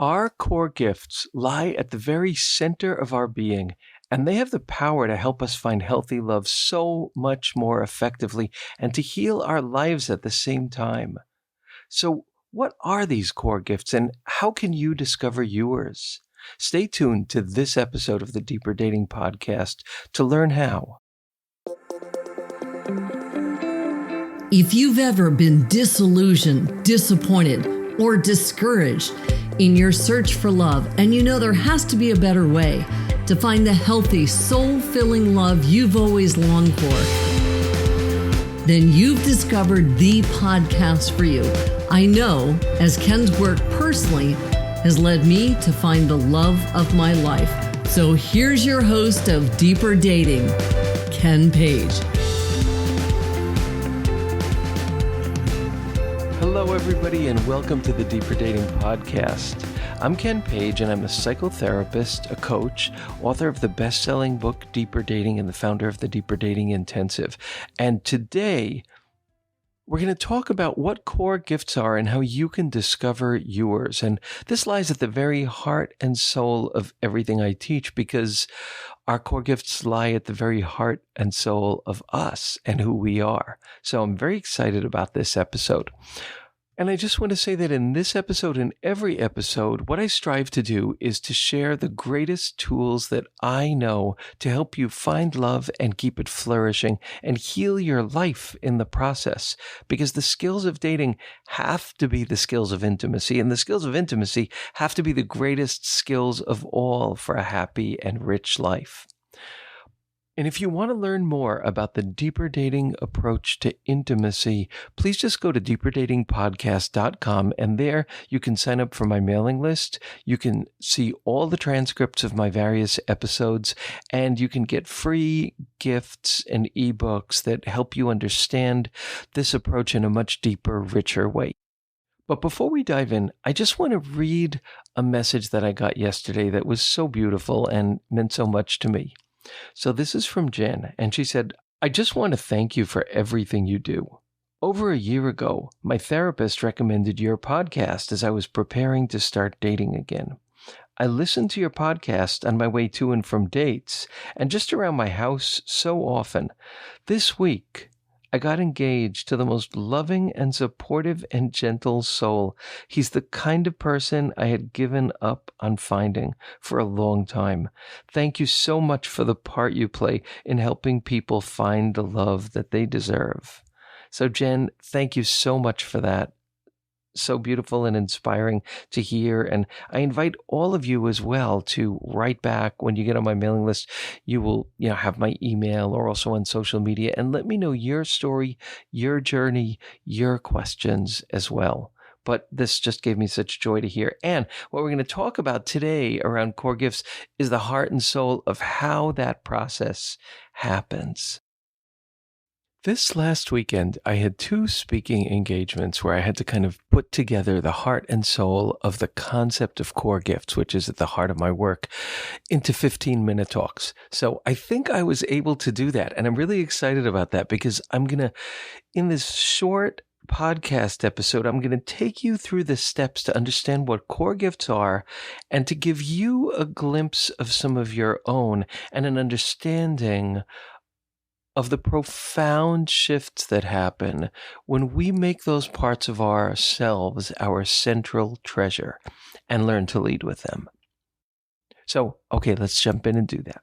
Our core gifts lie at the very center of our being, and they have the power to help us find healthy love so much more effectively and to heal our lives at the same time. So, what are these core gifts and how can you discover yours? Stay tuned to this episode of the Deeper Dating Podcast to learn how. If you've ever been disillusioned, disappointed, or discouraged in your search for love, and you know there has to be a better way to find the healthy, soul-filling love you've always longed for, then you've discovered the podcast for you. I know, as Ken's work personally has led me to find the love of my life. So here's your host of Deeper Dating, Ken Page. Hello, everybody, and welcome to the Deeper Dating Podcast. I'm Ken Page, and I'm a psychotherapist, a coach, author of the best-selling book Deeper Dating, and the founder of the Deeper Dating Intensive. And today, we're going to talk about what core gifts are and how you can discover yours. And this lies at the very heart and soul of everything I teach, because our core gifts lie at the very heart and soul of us and who we are. So I'm very excited about this episode. And I just want to say that in this episode and every episode, what I strive to do is to share the greatest tools that I know to help you find love and keep it flourishing and heal your life in the process. Because the skills of dating have to be the skills of intimacy, and the skills of intimacy have to be the greatest skills of all for a happy and rich life. And if you want to learn more about the Deeper Dating approach to intimacy, please just go to deeperdatingpodcast.com, and there you can sign up for my mailing list. You can see all the transcripts of my various episodes, and you can get free gifts and ebooks that help you understand this approach in a much deeper, richer way. But before we dive in, I just want to read a message that I got yesterday that was so beautiful and meant so much to me. So this is from Jen, and she said, I just want to thank you for everything you do. Over a year ago, my therapist recommended your podcast as I was preparing to start dating again. I listened to your podcast on my way to and from dates and just around my house so often. This week, I got engaged to the most loving and supportive and gentle soul. He's the kind of person I had given up on finding for a long time. Thank you so much for the part you play in helping people find the love that they deserve. So, Jen, thank you so much for that. So beautiful and inspiring to hear. And I invite all of you as well to write back when you get on my mailing list. You will, have my email or also on social media, and let me know your story, your journey, your questions as well. But this just gave me such joy to hear. And what we're going to talk about today around core gifts is the heart and soul of how that process happens. This last weekend, I had 2 speaking engagements where I had to kind of put together the heart and soul of the concept of core gifts, which is at the heart of my work, into 15-minute talks. So I think I was able to do that. And I'm really excited about that because in this short podcast episode, I'm going to take you through the steps to understand what core gifts are and to give you a glimpse of some of your own and an understanding of the profound shifts that happen when we make those parts of ourselves our central treasure and learn to lead with them. So, okay, let's jump in and do that.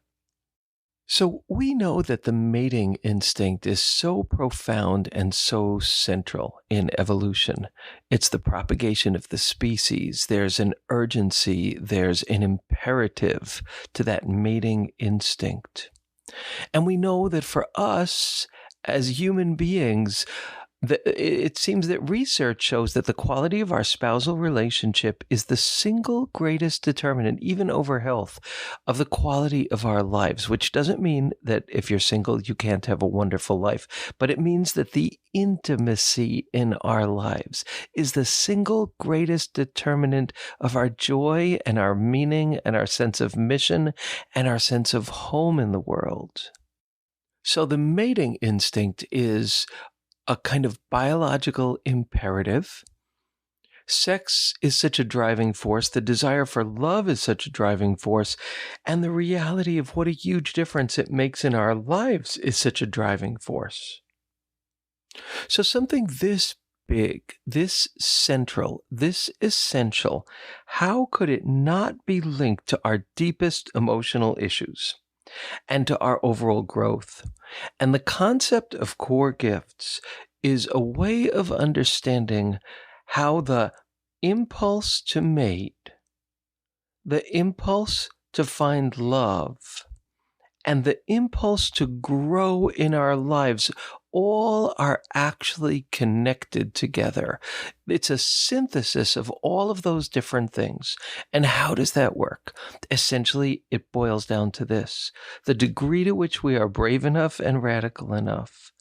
So we know that the mating instinct is so profound and so central in evolution. It's the propagation of the species. There's an urgency, there's an imperative to that mating instinct. And we know that for us as human beings, it seems that research shows that the quality of our spousal relationship is the single greatest determinant, even over health, of the quality of our lives, which doesn't mean that if you're single, you can't have a wonderful life, but it means that the intimacy in our lives is the single greatest determinant of our joy and our meaning and our sense of mission and our sense of home in the world. So the mating instinct is a kind of biological imperative Sex is such a driving force. The desire for love is such a driving force. And the reality of what a huge difference it makes in our lives is such a driving force. So something this big, this central, this essential, how could it not be linked to our deepest emotional issues and to our overall growth? And the concept of core gifts is a way of understanding how the impulse to mate, the impulse to find love, and the impulse to grow in our lives all are actually connected together. It's a synthesis of all of those different things. And how does that work? Essentially, it boils down to this: the degree to which we are brave enough and radical enough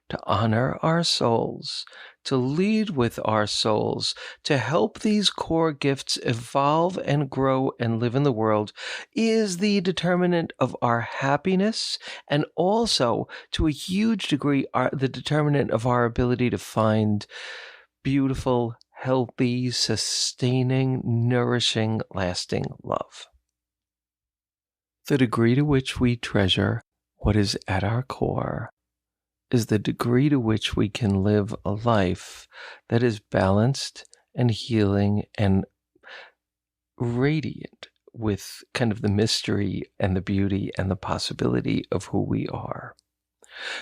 to honor our souls, to lead with our souls, to help these core gifts evolve and grow and live in the world is the determinant of our happiness, and also, to a huge degree, the determinant of our ability to find beautiful, healthy, sustaining, nourishing, lasting love. The degree to which we treasure what is at our core is the degree to which we can live a life that is balanced and healing and radiant with kind of the mystery and the beauty and the possibility of who we are.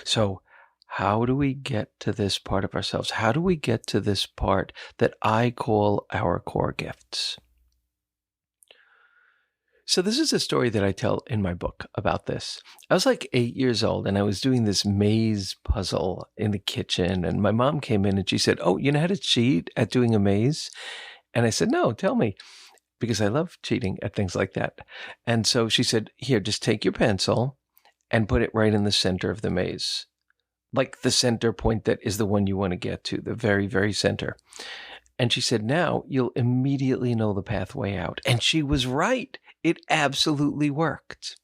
So how do we get to this part of ourselves? How do we get to this part that I call our core gifts? So this is a story that I tell in my book about this. I was like 8 years old and I was doing this maze puzzle in the kitchen, and my mom came in and she said, "Oh, you know how to cheat at doing a maze?" And I said, "No, tell me," because I love cheating at things like that. And so she said, "Here, just take your pencil and put it right in the center of the maze, like the center point that is the one you want to get to, the very, very center." And she said, "Now you'll immediately know the pathway out." And she was right. It absolutely worked.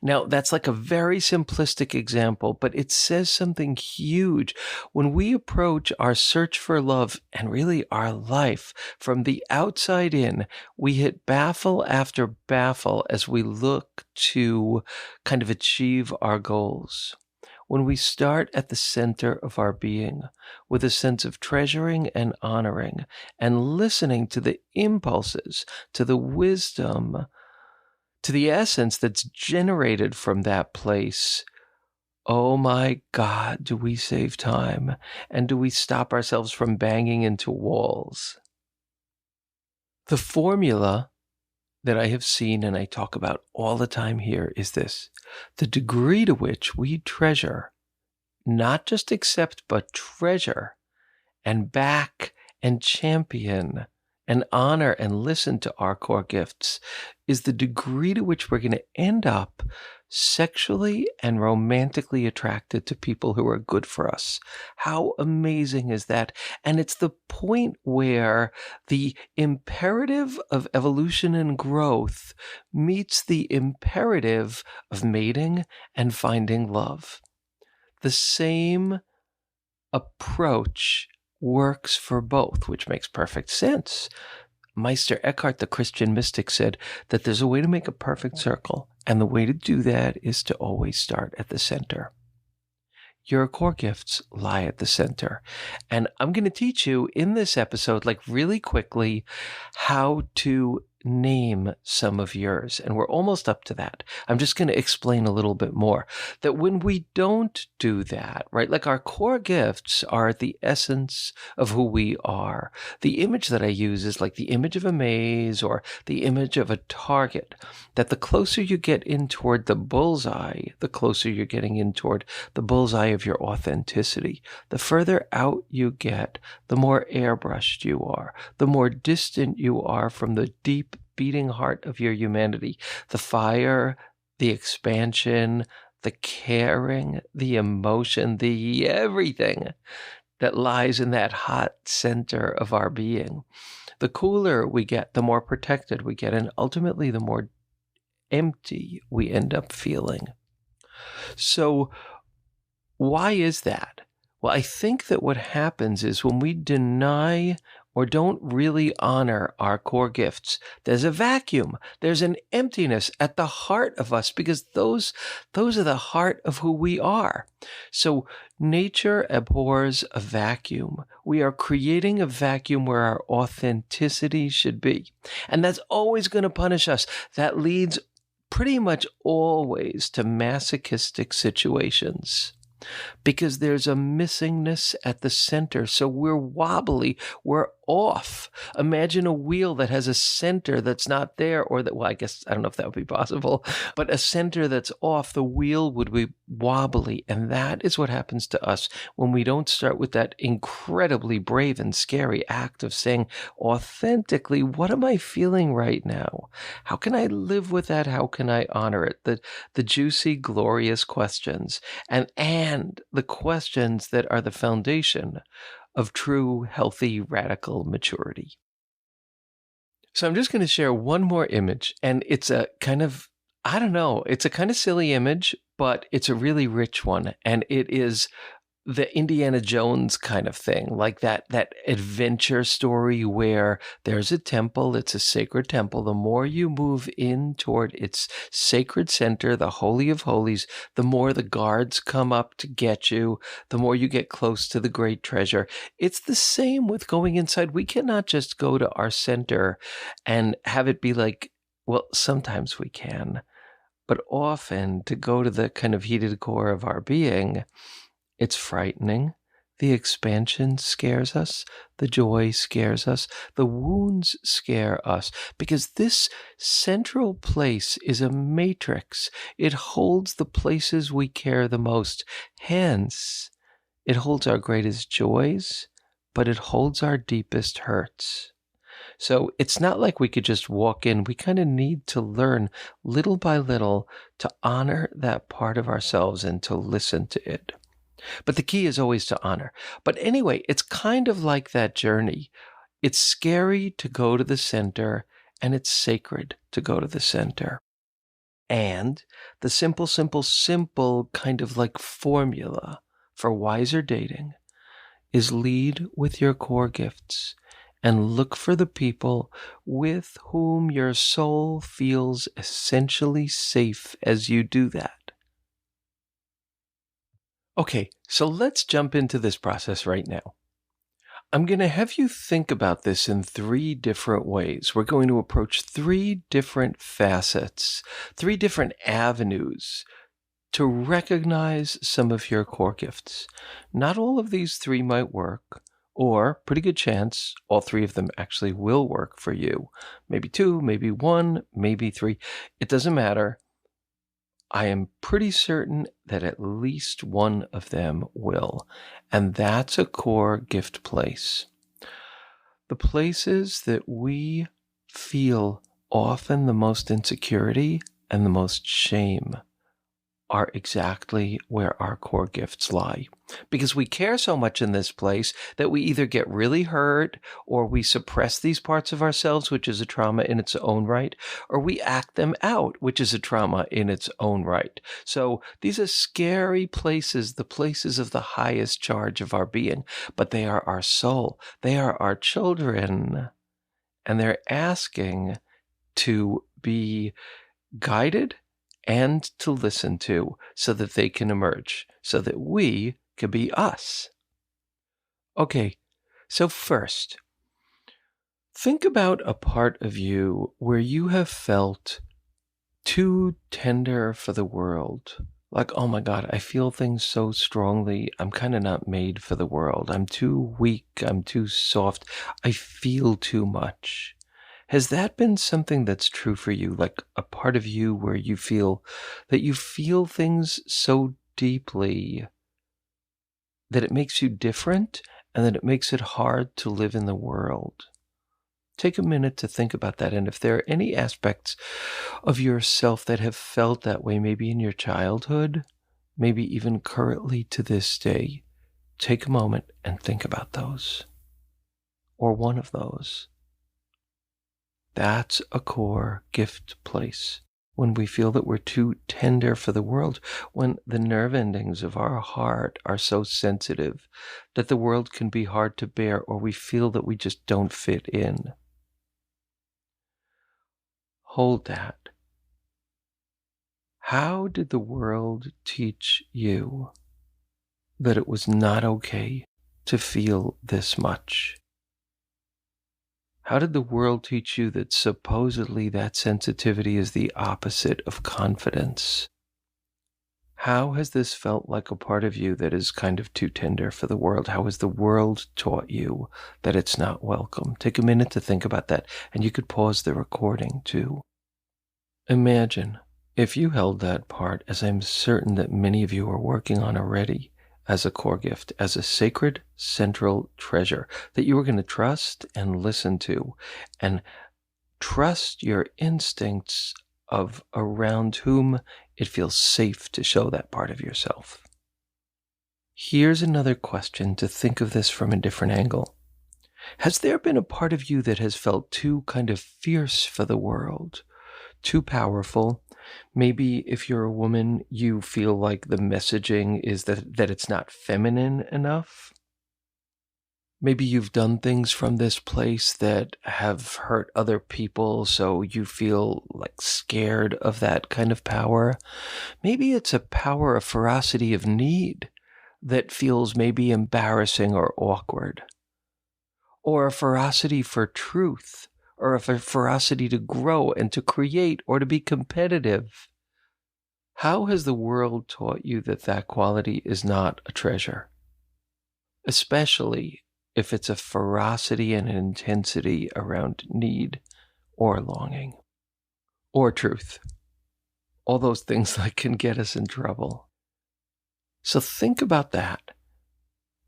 Now, that's like a very simplistic example, but it says something huge. When we approach our search for love and really our life from the outside in, we hit baffle after baffle as we look to kind of achieve our goals. When we start at the center of our being with a sense of treasuring and honoring and listening to the impulses, to the wisdom, to the essence that's generated from that place, oh my God, do we save time, and do we stop ourselves from banging into walls? The formula that I have seen and I talk about all the time here is this: the degree to which we treasure, not just accept, but treasure and back and champion and honor and listen to our core gifts, is the degree to which we're going to end up sexually and romantically attracted to people who are good for us. How amazing is that? And it's the point where the imperative of evolution and growth meets the imperative of mating and finding love. The same approach works for both, which makes perfect sense. Meister Eckhart, the Christian mystic, said that there's a way to make a perfect circle, and the way to do that is to always start at the center. Your core gifts lie at the center. And I'm going to teach you in this episode, like really quickly, how to name some of yours. And we're almost up to that. I'm just going to explain a little bit more. That when we don't do that, right, like our core gifts are the essence of who we are. The image that I use is like the image of a maze or the image of a target. That the closer you get in toward the bullseye, the closer you're getting in toward the bullseye of your authenticity. The further out you get, the more airbrushed you are, the more distant you are from the deep beating heart of your humanity. The fire, the expansion, the caring, the emotion, the everything that lies in that hot center of our being. The cooler we get, the more protected we get, and ultimately the more empty we end up feeling. So why is that? Well, I think that what happens is when we deny or don't really honor our core gifts, there's a vacuum. There's an emptiness at the heart of us because those are the heart of who we are. So nature abhors a vacuum. We are creating a vacuum where our authenticity should be. And that's always going to punish us. That leads pretty much always to masochistic situations, because there's a missingness at the center. So we're wobbly, we're off. Imagine a wheel that has a center that's not there, or that, well, I guess, I don't know if that would be possible, but a center that's off, the wheel would be wobbly. And that is what happens to us when we don't start with that incredibly brave and scary act of saying authentically, what am I feeling right now? How can I live with that? How can I honor it? The juicy, glorious questions, and the questions that are the foundation of true, healthy, radical maturity. So I'm just going to share one more image, and it's a kind of, I don't know, it's a kind of silly image, but it's a really rich one, and it is the Indiana Jones kind of thing, like that adventure story where there's a temple, it's a sacred temple. The more you move in toward its sacred center, the Holy of Holies, the more the guards come up to get you, the more you get close to the great treasure. It's the same with going inside. We cannot just go to our center and have it be like, well, sometimes we can, but often to go to the kind of heated core of our being, it's frightening. The expansion scares us. The joy scares us. The wounds scare us, because this central place is a matrix. It holds the places we care the most. Hence, it holds our greatest joys, but it holds our deepest hurts. So it's not like we could just walk in. We kind of need to learn little by little to honor that part of ourselves and to listen to it. But the key is always to honor. But anyway, it's kind of like that journey. It's scary to go to the center, and it's sacred to go to the center. And the simple kind of like formula for wiser dating is lead with your core gifts and look for the people with whom your soul feels essentially safe as you do that. Okay, so let's jump into this process right now. I'm going to have you think about this in 3 different ways. We're going to approach 3 different facets, 3 different avenues to recognize some of your core gifts. Not all of these 3 might work, or pretty good chance all 3 of them actually will work for you. Maybe 2, maybe 1, maybe 3. It doesn't matter. I am pretty certain that at least one of them will, and that's a core gift place. The places that we feel often the most insecurity and the most shame are exactly where our core gifts lie. Because we care so much in this place that we either get really hurt, or we suppress these parts of ourselves, which is a trauma in its own right, or we act them out, which is a trauma in its own right. So these are scary places, the places of the highest charge of our being, but they are our soul. They are our children, and they're asking to be guided and to listen to, so that they can emerge, so that we can be us. Okay, so first, think about a part of you where you have felt too tender for the world. Like, oh my God, I feel things so strongly. I'm kind of not made for the world. I'm too weak. I'm too soft. I feel too much. Has that been something that's true for you, like a part of you where you feel that you feel things so deeply that it makes you different and that it makes it hard to live in the world? Take a minute to think about that. And if there are any aspects of yourself that have felt that way, maybe in your childhood, maybe even currently to this day, take a moment and think about those, or one of those. That's a core gift place when we feel that we're too tender for the world, when the nerve endings of our heart are so sensitive that the world can be hard to bear, or we feel that we just don't fit in. Hold that. How did the world teach you that it was not okay to feel this much? How did the world teach you that supposedly that sensitivity is the opposite of confidence? How has this felt like a part of you that is kind of too tender for the world? How has the world taught you that it's not welcome? Take a minute to think about that, and you could pause the recording too. Imagine if you held that part, as I'm certain that many of you are working on already, as a core gift, as a sacred central treasure that you are going to trust and listen to, and trust your instincts of around whom it feels safe to show that part of yourself. Here's another question to think of this from a different angle. Has there been a part of you that has felt too kind of fierce for the world, too powerful? Maybe if you're a woman, you feel like the messaging is that it's not feminine enough. Maybe you've done things from this place that have hurt other people, so you feel like scared of that kind of power. Maybe it's a power of ferocity of need that feels maybe embarrassing or awkward. Or a ferocity for truth, or a ferocity to grow and to create or to be competitive. How has the world taught you that that quality is not a treasure? Especially if it's a ferocity and an intensity around need or longing or truth. All those things that can get us in trouble. So think about that.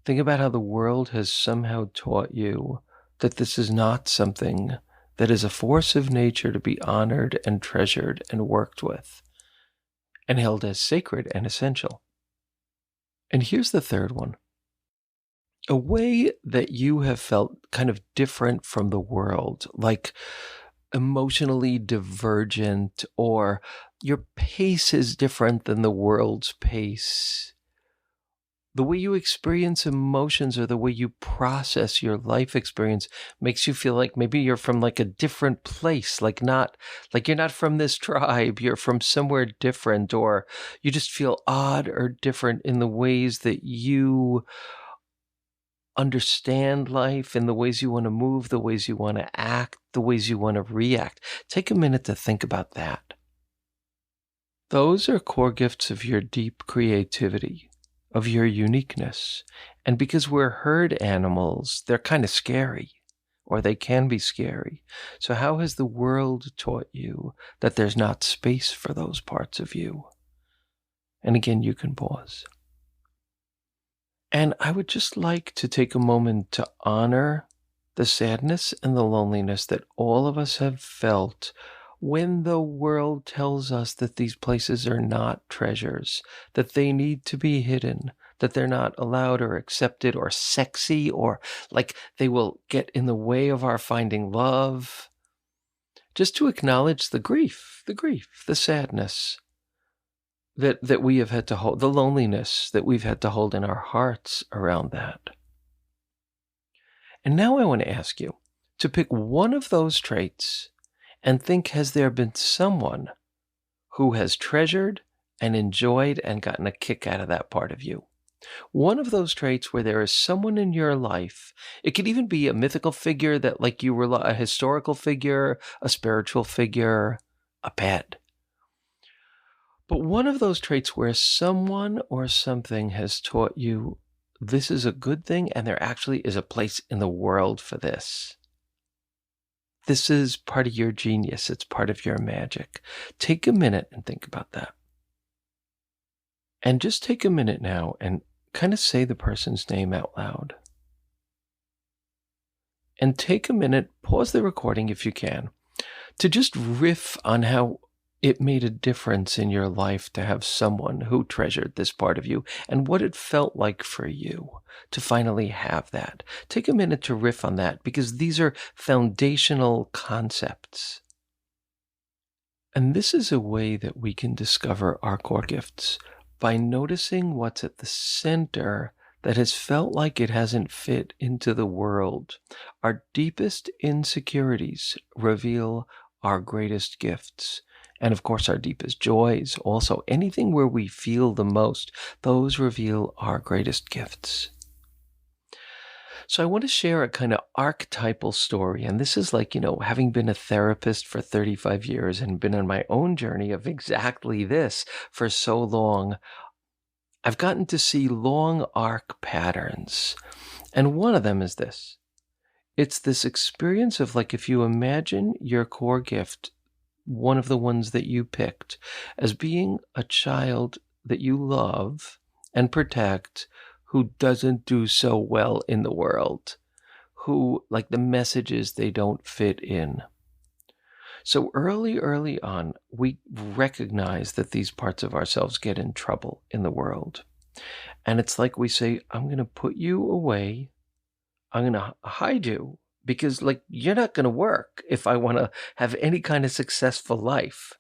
Think about how the world has somehow taught you that this is not something that is a force of nature to be honored and treasured and worked with and held as sacred and essential. And here's the third one. A way that you have felt kind of different from the world, like emotionally divergent, or your pace is different than the world's pace. The way you experience emotions or the way you process your life experience makes you feel like maybe you're from like a different place, like you're not from this tribe, you're from somewhere different, or you just feel odd or different in the ways that you understand life, in the ways you want to move, the ways you want to act, the ways you want to react. Take a minute to think about that. Those are core gifts of your deep creativity, of your uniqueness. And because we're herd animals, they're kind of scary, or they can be scary. So how has the world taught you that there's not space for those parts of you? And again, you can pause. And I would just like to take a moment to honor the sadness and the loneliness that all of us have felt when the world tells us that these places are not treasures, that they need to be hidden, that they're not allowed or accepted or sexy, or like they will get in the way of our finding love. Just to acknowledge the grief, the sadness that we have had to hold, the loneliness that we've had to hold in our hearts around that. And now I want to ask you to pick one of those traits and think, has there been someone who has treasured and enjoyed and gotten a kick out of that part of you? One of those traits where there is someone in your life, it could even be a mythical figure that like you were a historical figure, a spiritual figure, a pet. But one of those traits where someone or something has taught you this is a good thing and there actually is a place in the world for this. This is part of your genius. It's part of your magic. Take a minute and think about that. And just take a minute now and kind of say the person's name out loud. And take a minute, pause the recording if you can, to just riff on how it made a difference in your life to have someone who treasured this part of you and what it felt like for you to finally have that. Take a minute to riff on that because these are foundational concepts. And this is a way that we can discover our core gifts by noticing what's at the center that has felt like it hasn't fit into the world. Our deepest insecurities reveal our greatest gifts. And of course, our deepest joys also. Anything where we feel the most, those reveal our greatest gifts. So I want to share a kind of archetypal story. And this is like, having been a therapist for 35 years and been on my own journey of exactly this for so long, I've gotten to see long arc patterns. And one of them is this. It's this experience of like, if you imagine your core gift, one of the ones that you picked, as being a child that you love and protect, who doesn't do so well in the world, who, like, the messages, they don't fit in. So early on, we recognize that these parts of ourselves get in trouble in the world. And it's like we say, I'm going to put you away. I'm going to hide you because, like, you're not going to work if I want to have any kind of successful life.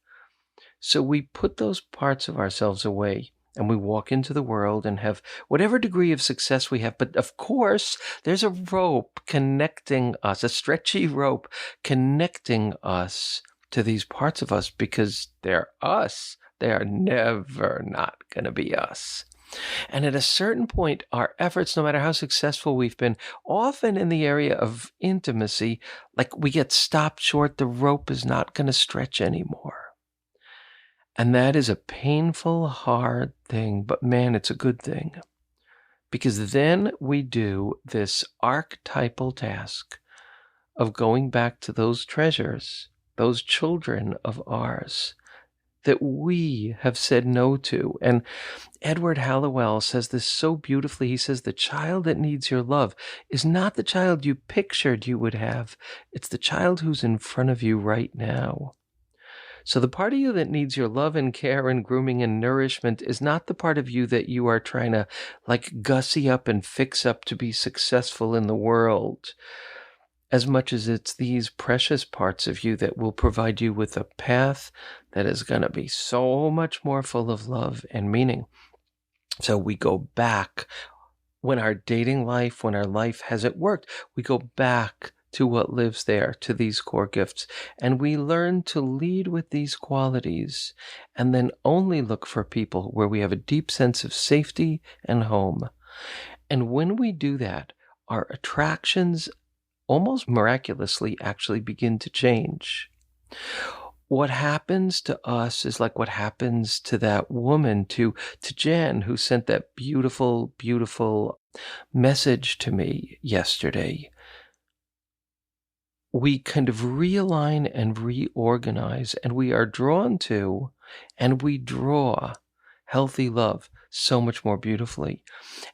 So we put those parts of ourselves away. And we walk into the world and have whatever degree of success we have. But of course, there's a rope connecting us, a stretchy rope connecting us to these parts of us because they're us. They are never not going to be us. And at a certain point, our efforts, no matter how successful we've been, often in the area of intimacy, like we get stopped short, the rope is not going to stretch anymore. And that is a painful, hard thing, but man, it's a good thing. Because then we do this archetypal task of going back to those treasures, those children of ours that we have said no to. And Edward Hallowell says this so beautifully. He says, the child that needs your love is not the child you pictured you would have. It's the child who's in front of you right now. So the part of you that needs your love and care and grooming and nourishment is not the part of you that you are trying to like gussy up and fix up to be successful in the world, as much as it's these precious parts of you that will provide you with a path that is going to be so much more full of love and meaning. So we go back when our dating life, when our life hasn't worked, we go back to what lives there, to these core gifts. And we learn to lead with these qualities and then only look for people where we have a deep sense of safety and home. And when we do that, our attractions almost miraculously actually begin to change. What happens to us is like what happens to that woman, to Jen, who sent that beautiful, beautiful message to me yesterday. We kind of realign and reorganize, and we are drawn to, and we draw healthy love so much more beautifully.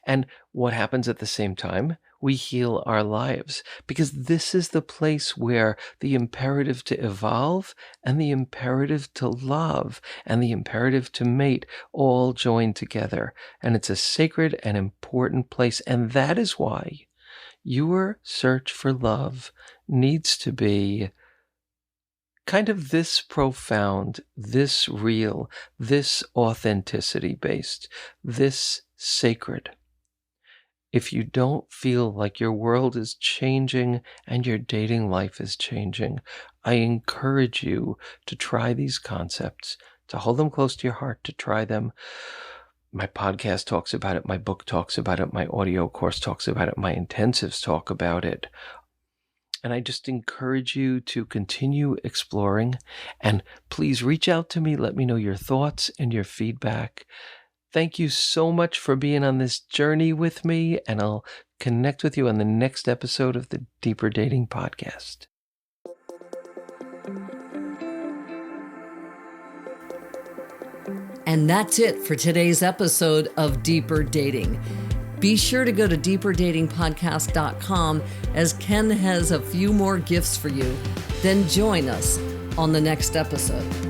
And what happens at the same time? We heal our lives, because this is the place where the imperative to evolve and the imperative to love and the imperative to mate all join together. And it's a sacred and important place. And that is why your search for love needs to be kind of this profound, this real, this authenticity based, this sacred. If you don't feel like your world is changing and your dating life is changing, I encourage you to try these concepts, to hold them close to your heart, to try them. My podcast talks about it. My book talks about it. My audio course talks about it. My intensives talk about it. And I just encourage you to continue exploring. And please reach out to me. Let me know your thoughts and your feedback. Thank you so much for being on this journey with me. And I'll connect with you on the next episode of the Deeper Dating Podcast. And that's it for today's episode of Deeper Dating. Be sure to go to deeperdatingpodcast.com as Ken has a few more gifts for you. Then join us on the next episode.